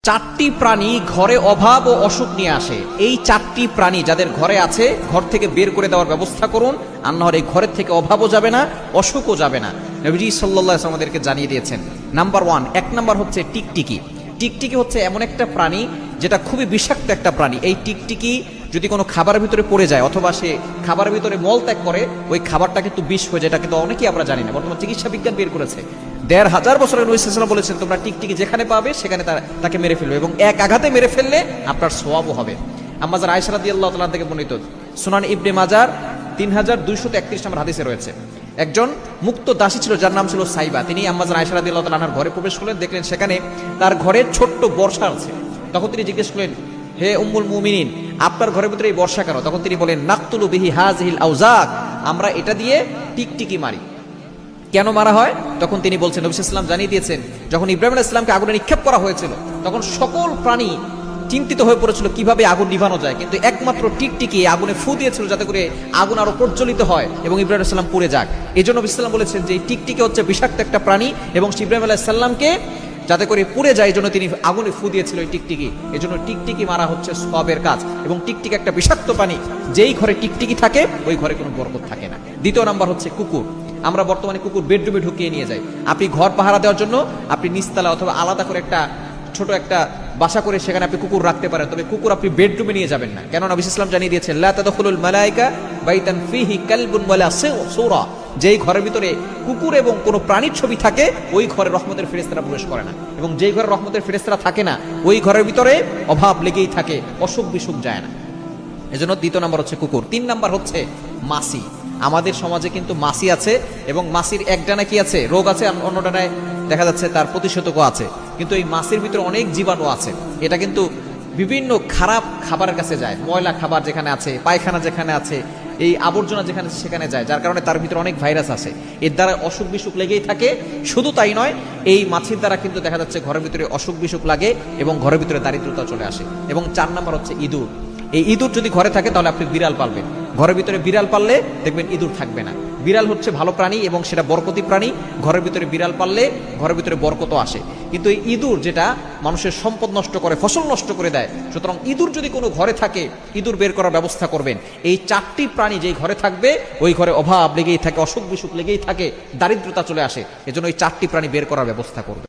চারটি প্রাণী ঘরে অভাব ও অসুখ নিয়ে আসে। এই চারটি প্রাণী যাদের ঘরে আছে ঘর থেকে বের করে দেওয়ার ব্যবস্থা করুন, আর না হলে এই ঘরের থেকে অভাবও যাবে না, অসুখও যাবে না। নবীজি সাল্লাল্লাহু আলাইহি ওয়াসাল্লাম আমাদেরকে জানিয়ে দিয়েছেন। নাম্বার 1, এক নাম্বার হচ্ছে টিকটিকি। টিকটিকি হচ্ছে এমন একটা প্রাণী যেটা খুবই বিষাক্ত একটা প্রাণী। এই টিকটিকি যদি কোনো খাবারের ভিতরে পড়ে যায় অথবা সে খাবারের ভিতরে মল ত্যাগ করে, ওই খাবারটা কিন্তু বিষ হয়ে যায়। এটা কিন্তু অনেকেই আমরা জানি না, বর্তমান চিকিৎসা বিজ্ঞান বের করেছে। ১৫০০ বছরের নবী সাল্লাল্লাহু আলাইহি ওয়াসাল্লাম বলেছেন তোমরা টিকটিকি যেখানে পাবে সেখানে তাকে মেরে ফেলবে, এবং এক আঘাতে মেরে ফেললে আপনার সওয়াবও হবে। আম্মা জান আয়েশা রাদিয়াল্লাহু তাআলা থেকে বর্ণিত, সুনান ইবনে মাজার ৩২৩১ নম্বর হাদিসে রয়েছে। একজন মুক্ত দাসী ছিল যার নাম ছিল সাইবা। তিনি আম্মা জান আয়েশা রাদিয়াল্লাহু তাআলা আনহার ঘরে প্রবেশ করলেন, দেখলেন সেখানে তার ঘরে ছোট্ট বর্ষা আছে। তখন তিনি জিজ্ঞেস করলেন, হে উম্মুল মুমিনিন, আপনার ঘরের ভিতরে এই বর্ষা কেন? তখন তিনি বলেন, নাকতুলু বিহি হাযিহিল আউজাক, আমরা এটা দিয়ে টিকটিকি মারি। কেন মারা হয়? তখন তিনি বলছেন, নবী সাল্লাল্লাহু আলাইহি ওয়াসাল্লাম জানিয়ে দিয়েছেন, যখন ইব্রাহিম আলাইহিস সালামকে আগুনে নিক্ষেপ করা হয়েছিল তখন সকল প্রাণী চিন্তিত হয়ে পড়েছিল কিভাবে আগুন নিভানো যায়, কিন্তু একমাত্র টিকটিকি আগুনে ফু দিয়েছিল যাতে করে আগুন আরো প্রজ্বলিত হয় এবং ইব্রাহিম আলাইহিস সালাম পুড়ে যাক। এই জন্য নবী সাল্লাল্লাহু আলাইহি ওয়াসাল্লাম বলেছেন যে এই টিকটিকি হচ্ছে বিষাক্ত একটা প্রাণী, এবং ইব্রাহিম আলাইহিস সালামকে যাতে করে পুড়ে যায় এই জন্য তিনি আগুনে ফু দিয়েছিল এই টিকটিকি। এই জন্য টিকটিকি মারা হচ্ছে সওয়াবের কাজ, এবং টিকটিকি একটা বিষাক্ত প্রাণী। যেই ঘরে টিকটিকি থাকে ওই ঘরে কোনো বরকত থাকে না। দ্বিতীয় নাম্বার হচ্ছে কুকুর। আমরা বর্তমানে কুকুর বেডরুমে ঢুকিয়ে নিয়ে যাই। আপনি ঘর পাহারা দেওয়ার জন্য আপনি নিচতলা অথবা আলাদা করে একটা ছোট একটা বাসা করে সেখানে আপনি কুকুর রাখতে পারেন, তবে কুকুর আপনি বেডরুমে নিয়ে যাবেন না। কেন? নবী ইসলাম জানিয়ে দিয়েছেন, লা তাদখুলুল মালায়েকা বাইতান ফিহি কালবুন ওয়ালা সূরা, যেই ঘরের ভিতরে কুকুর এবং কোনো প্রাণীর ছবি থাকে ওই ঘরে রহমতের ফেরেশতারা প্রবেশ করে না, এবং যেই ঘরে রহমতের ফেরেশতারা থাকে না ওই ঘরের ভিতরে অভাব লেগেই থাকে, অসুখ বিসুখ যায় না। এজন্য দ্বিতীয় নাম্বার হচ্ছে কুকুর। ৩ নাম্বার হচ্ছে মাছি। আমাদের সমাজে কিন্তু মাছি আছে, এবং মাছির এক ডানায় কি আছে? রোগ আছে, অন্য ডানায় দেখা যাচ্ছে তার প্রতিষেধকও আছে। কিন্তু এই মাছির ভিতরে অনেক জীবাণু আছে। এটা কিন্তু বিভিন্ন খারাপ খাবারের কাছে যায়, ময়লা খাবার যেখানে আছে, পায়খানা যেখানে আছে, এই আবর্জনা যেখানে সেখানে যায়, যার কারণে তার ভিতরে অনেক ভাইরাস আছে। এর দ্বারা অসুখ বিসুখ লেগেই থাকে। শুধু তাই নয়, এই মাছির দ্বারা কিন্তু দেখা যাচ্ছে ঘরের ভিতরে অসুখ বিসুখ লাগে এবং ঘরের ভিতরে দারিদ্রতা চলে আসে। এবং ৪ নাম্বার হচ্ছে ইঁদুর। এই ইঁদুর যদি ঘরে থাকে তাহলে আপনি বিড়াল পালবেন। ঘরের ভিতরে বিড়াল পাললে দেখবেন ইঁদুর থাকবে না। বিড়াল হচ্ছে ভালো প্রাণী এবং সেটা বরকতি প্রাণী। ঘরের ভিতরে বিড়াল পাললে ঘরের ভিতরে বরকতও আসে। কিন্তু এই ইঁদুর যেটা মানুষের সম্পদ নষ্ট করে, ফসল নষ্ট করে দেয়। সুতরাং ইঁদুর যদি কোনো ঘরে থাকে ইঁদুর বের করার ব্যবস্থা করবেন। এই 4টি প্রাণী যেই ঘরে থাকবে ওই ঘরে অভাব লেগেই থাকে, অসুখ বিসুখ লেগেই থাকে, দারিদ্রতা চলে আসে। এজন্য এই 4টি প্রাণী বের করার ব্যবস্থা করবে।